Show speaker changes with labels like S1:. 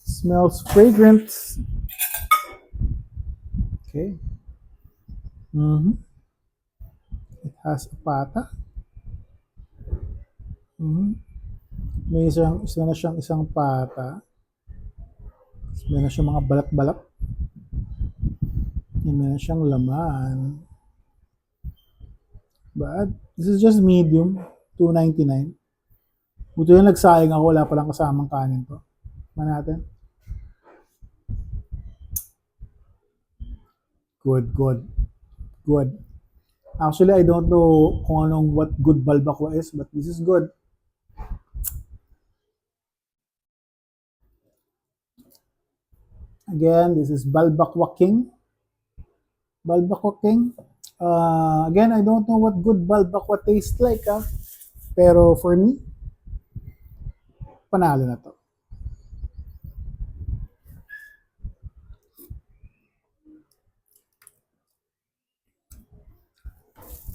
S1: Smells fragrant. Okay. It has a pata. May isa na siyang isang pata. Meron siyang mga balat-balat. Meron siyang laman. But this is just medium. $2.99. Buto yung nagsayang ako. Wala palang kasamang kanin to. Natin. Good. Actually, I don't know kung anong what good balbakwa is, but this is good. Again, this is Balbakwa King. Balbakwa King. Again, I don't know what good balbakwa tastes like. Pero for me, panalo na to.